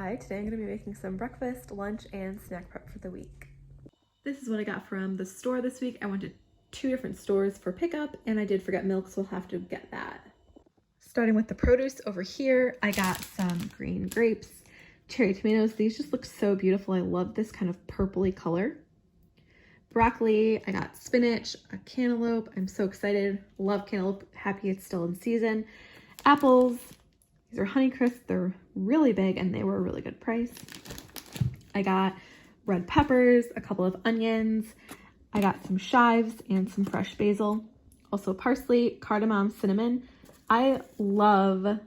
Hi, today I'm going to be making some breakfast, lunch, and snack prep for the week. This is what I got from the store this week. I went to 2 different stores for pickup and I did forget milk, so we'll have to get that. Starting with the produce over here, I got some green grapes, cherry tomatoes. These just look so beautiful. I love this kind of purpley color. Broccoli, I got spinach, a cantaloupe. I'm so excited. Love cantaloupe. Happy it's still in season. Apples. These are Honeycrisp. They're really big and they were a really good price. I got red peppers, a couple of onions. I got some chives and some fresh basil. Also parsley, cardamom, cinnamon. I love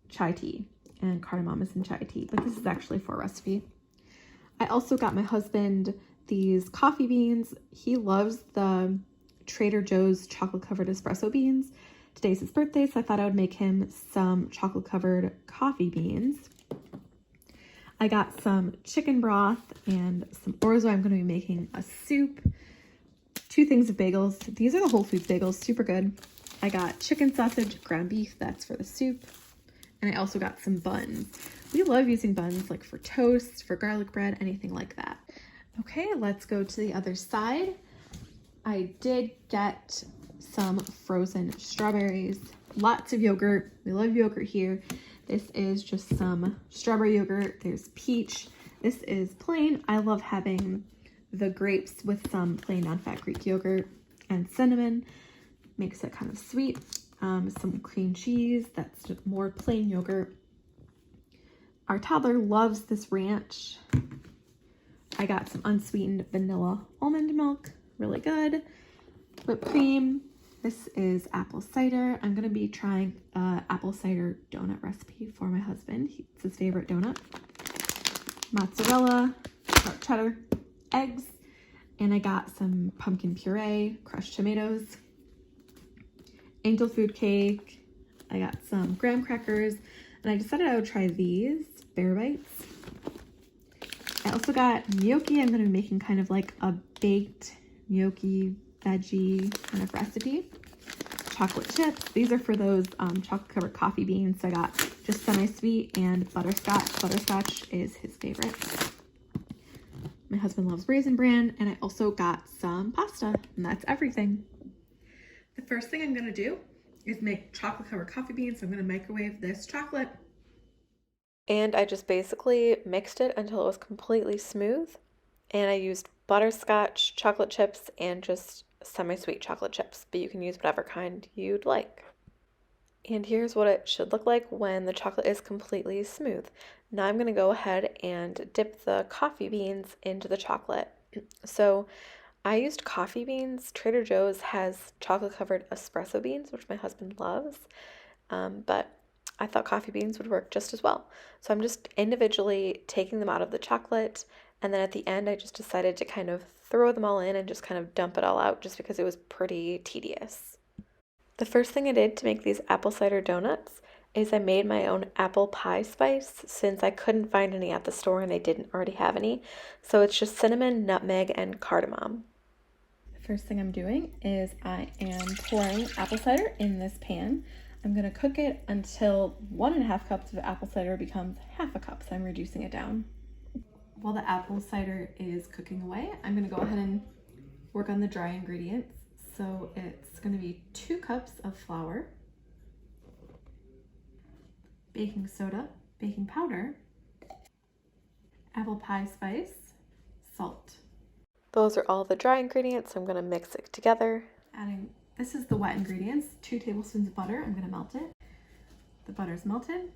chai tea, and cardamom is in chai tea, but this is actually for a recipe. I also got my husband these coffee beans. He loves the Trader Joe's chocolate covered espresso beans. Today's his birthday, so I thought I would make him some chocolate covered coffee beans. I got some chicken broth and some orzo. I'm going to be making a soup. 2 things of bagels. These are the Whole Foods bagels, super good. I got chicken sausage, ground beef, that's for the soup. And I also got some buns. We love using buns like for toast, for garlic bread, anything like that. Okay, let's go to the other side. I did get some frozen strawberries, lots of yogurt. We love yogurt here. This is just some strawberry yogurt. There's peach. This is plain. I love having the grapes with some plain non-fat Greek yogurt and cinnamon. Makes it kind of sweet. Some cream cheese. That's just more plain yogurt. Our toddler loves this ranch. I got some unsweetened vanilla almond milk. Really good. Whipped cream. This is apple cider. I'm going to be trying apple cider donut recipe for my husband. It's his favorite donut. Mozzarella, sharp cheddar, eggs, and I got some pumpkin puree, crushed tomatoes, angel food cake. I got some graham crackers, and I decided I would try these Bear Bites. I also got gnocchi. I'm going to be making kind of like a baked gnocchi veggie kind of recipe. Chocolate chips. These are for those chocolate covered coffee beans. So I got just semi-sweet and butterscotch. Butterscotch is his favorite. My husband loves Raisin Bran, and I also got some pasta, and that's everything. The first thing I'm going to do is make chocolate covered coffee beans. So I'm going to microwave this chocolate. And I just basically mixed it until it was completely smooth. And I used butterscotch, chocolate chips, and just semi-sweet chocolate chips, but you can use whatever kind you'd like. And here's what it should look like when the chocolate is completely smooth. Now I'm going to go ahead and dip the coffee beans into the chocolate. So I used coffee beans. Trader Joe's has chocolate covered espresso beans, which my husband loves, but I thought coffee beans would work just as well. So I'm just individually taking them out of the chocolate, and then at the end I just decided to kind of throw them all in and just kind of dump it all out just because it was pretty tedious. The first thing I did to make these apple cider donuts is I made my own apple pie spice since I couldn't find any at the store and they didn't already have any. So it's just cinnamon, nutmeg, and cardamom. The first thing I'm doing is I am pouring apple cider in this pan. I'm going to cook it until 1.5 cups of apple cider becomes 1/2 cup, so I'm reducing it down. While the apple cider is cooking away, I'm going to go ahead and work on the dry ingredients. So it's going to be 2 cups of flour, baking soda, baking powder, apple pie spice, salt. Those are all the dry ingredients, so I'm going to mix it together. This is the wet ingredients, 2 tablespoons of butter. I'm going to melt it. The butter's melted.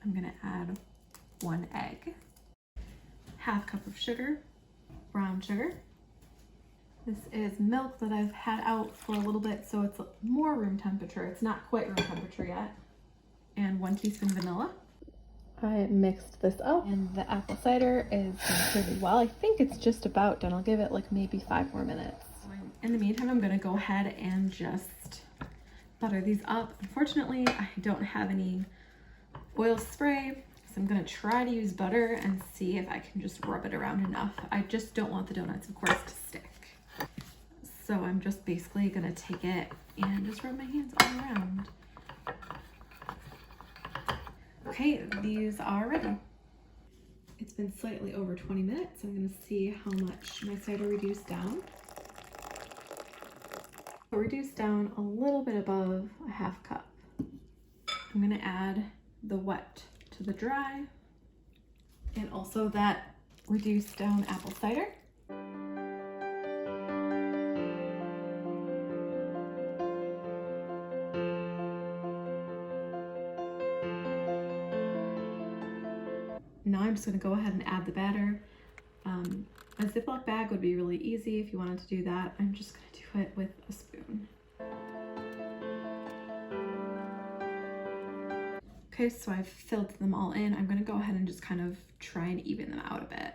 I'm going to add 1 egg. 1/2 cup of sugar, brown sugar. This is milk that I've had out for a little bit, so it's more room temperature. It's not quite room temperature yet. And 1 teaspoon vanilla. I mixed this up, and the apple cider is done pretty well. I think it's just about done. I'll give it like maybe 5 more minutes. In the meantime, I'm going to go ahead and just butter these up. Unfortunately, I don't have any oil spray. So I'm going to try to use butter and see if I can just rub it around enough. I just don't want the donuts, of course, to stick. So I'm just basically going to take it and just rub my hands all around. Okay, these are ready. It's been slightly over 20 minutes. I'm gonna see how much my cider reduced down. So reduced down a little bit above a half cup. I'm gonna add the wet to the dry and also that reduced down apple cider. Now I'm just going to go ahead and add the batter. A Ziploc bag would be really easy if you wanted to do that. I'm just going to do it with a spoon. Okay, so I've filled them all in. I'm going to go ahead and just kind of try and even them out a bit.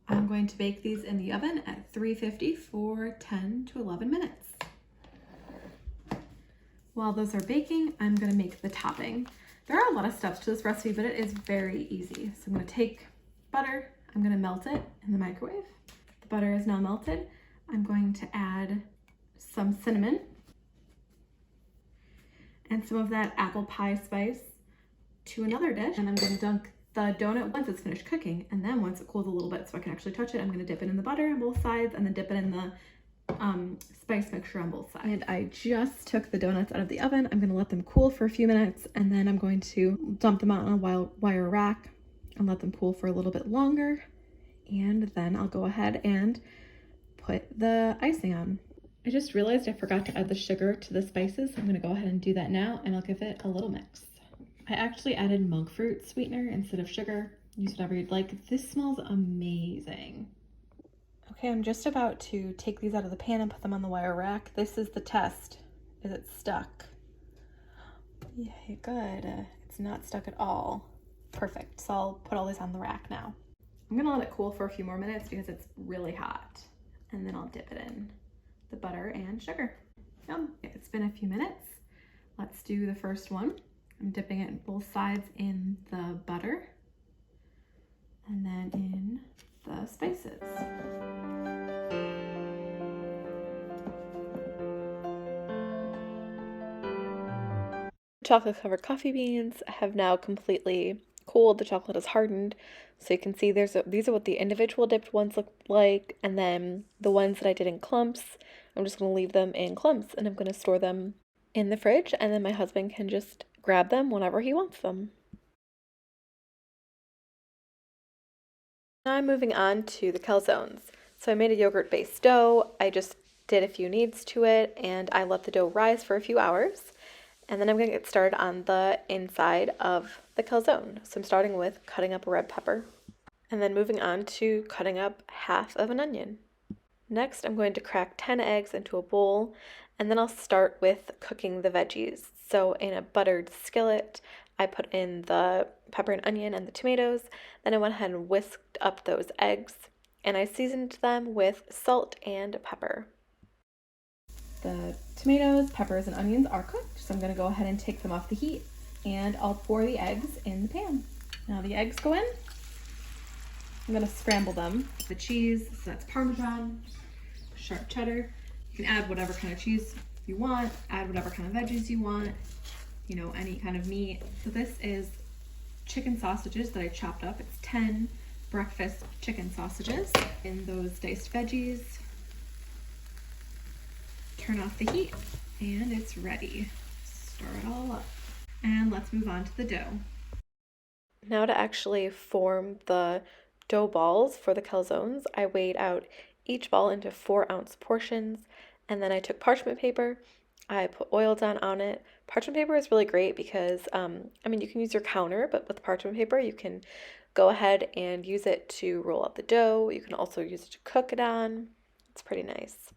I'm going to bake these in the oven at 350 for 10 to 11 minutes. While those are baking, I'm going to make the topping. There are a lot of steps to this recipe, but it is very easy. So I'm going to take butter, I'm going to melt it in the microwave. The butter is now melted. I'm going to add some cinnamon and some of that apple pie spice to another dish. And I'm going to dunk the donut once it's finished cooking. And then once it cools a little bit so I can actually touch it, I'm going to dip it in the butter on both sides and then dip it in the spice mixture on both sides. And I just took the donuts out of the oven. I'm going to let them cool for a few minutes and then I'm going to dump them out on a wire rack and let them cool for a little bit longer. And then I'll go ahead and put the icing on. I just realized I forgot to add the sugar to the spices. I'm going to go ahead and do that now and I'll give it a little mix. I actually added monk fruit sweetener instead of sugar. Use whatever you'd like. This smells amazing. Okay, I'm just about to take these out of the pan and put them on the wire rack. This is the test. Is it stuck? Yeah, good. It's not stuck at all. Perfect. So I'll put all these on the rack now. I'm gonna let it cool for a few more minutes because it's really hot. And then I'll dip it in the butter and sugar. It's been a few minutes. Let's do the first one. I'm dipping it both sides in the butter and then in the spices. Chocolate covered coffee beans have now completely cooled. The chocolate is hardened. So you can see these are what the individual dipped ones look like. And then the ones that I did in clumps, I'm just going to leave them in clumps and I'm going to store them in the fridge. And then my husband can just grab them whenever he wants them. Now I'm moving on to the calzones. So I made a yogurt-based dough. I just did a few kneads to it and I let the dough rise for a few hours. And then I'm going to get started on the inside of the calzone. So I'm starting with cutting up a red pepper and then moving on to cutting up half of an onion. Next, I'm going to crack 10 eggs into a bowl and then I'll start with cooking the veggies. So in a buttered skillet, I put in the pepper and onion and the tomatoes. Then I went ahead and whisked up those eggs and I seasoned them with salt and pepper. The tomatoes, peppers, and onions are cooked, so I'm going to go ahead and take them off the heat and I'll pour the eggs in the pan. Now the eggs go in. I'm going to scramble them. The cheese, so that's Parmesan, sharp cheddar. You can add whatever kind of cheese you want, add whatever kind of veggies you want, you know, any kind of meat. So this is chicken sausages that I chopped up. It's 10 breakfast chicken sausages in those diced veggies. Turn off the heat and it's ready. Stir it all up. And let's move on to the dough. Now to actually form the dough balls for the calzones, I weighed out each ball into 4-ounce portions and then I took parchment paper. I put oil down on it. Parchment paper is really great because, you can use your counter, but with parchment paper, you can go ahead and use it to roll out the dough. You can also use it to cook it on. It's pretty nice.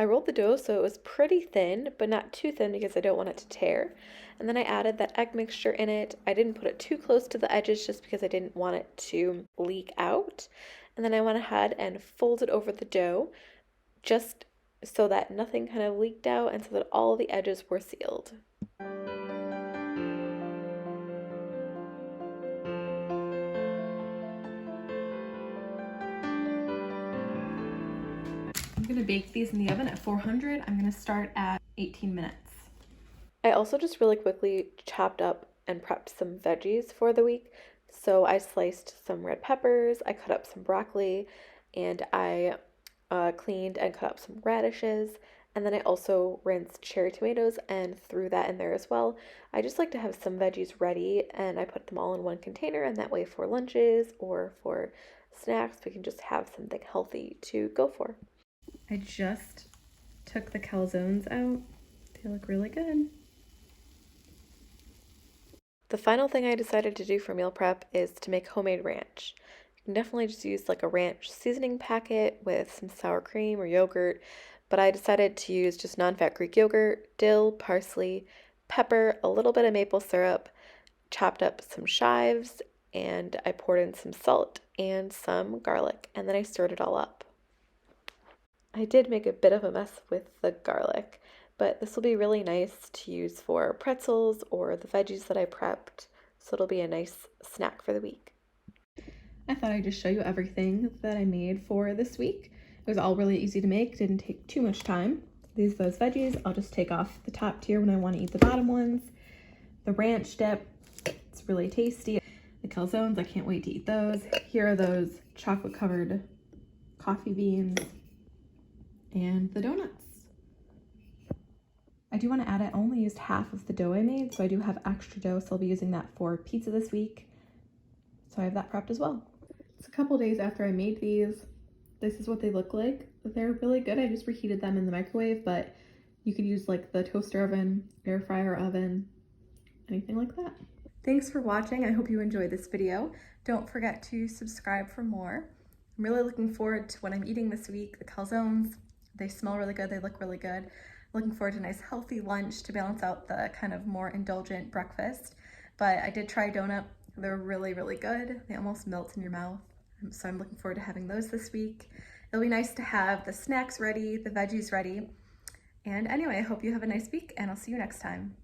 I rolled the dough so it was pretty thin, but not too thin because I don't want it to tear. And then I added that egg mixture in it. I didn't put it too close to the edges just because I didn't want it to leak out. And then I went ahead and folded over the dough just so that nothing kind of leaked out and so that all the edges were sealed. I'm going to bake these in the oven at 400. I'm going to start at 18 minutes. I also just really quickly chopped up and prepped some veggies for the week. So I sliced some red peppers, I cut up some broccoli, and I cleaned and cut up some radishes. And then I also rinsed cherry tomatoes and threw that in there as well. I just like to have some veggies ready and I put them all in one container, and that way for lunches or for snacks, we can just have something healthy to go for. I just took the calzones out. They look really good. The final thing I decided to do for meal prep is to make homemade ranch. You can definitely just use like a ranch seasoning packet with some sour cream or yogurt, but I decided to use just non-fat Greek yogurt, dill, parsley, pepper, a little bit of maple syrup, chopped up some chives, and I poured in some salt and some garlic, and then I stirred it all up. I did make a bit of a mess with the garlic, but this will be really nice to use for pretzels or the veggies that I prepped, so it'll be a nice snack for the week. I thought I'd just show you everything that I made for this week. It was all really easy to make, didn't take too much time. These are those veggies. I'll just take off the top tier when I want to eat the bottom ones. The ranch dip, it's really tasty. The calzones, I can't wait to eat those. Here are those chocolate covered coffee beans and the donuts. I do want to add I only used half of the dough I made, so I do have extra dough, so I'll be using that for pizza this week. So I have that prepped as well. It's a couple days after I made these. This is what they look like. They're really good. I just reheated them in the microwave, but you could use like the toaster oven, air fryer oven, anything like that. Thanks for watching. I hope you enjoyed this video. Don't forget to subscribe for more. I'm really looking forward to what I'm eating this week. The calzones, they smell really good. They look really good. Looking forward to a nice healthy lunch to balance out the kind of more indulgent breakfast. But I did try a donut. They're really, really good. They almost melt in your mouth. So I'm looking forward to having those this week. It'll be nice to have the snacks ready, the veggies ready. And anyway, I hope you have a nice week, and I'll see you next time.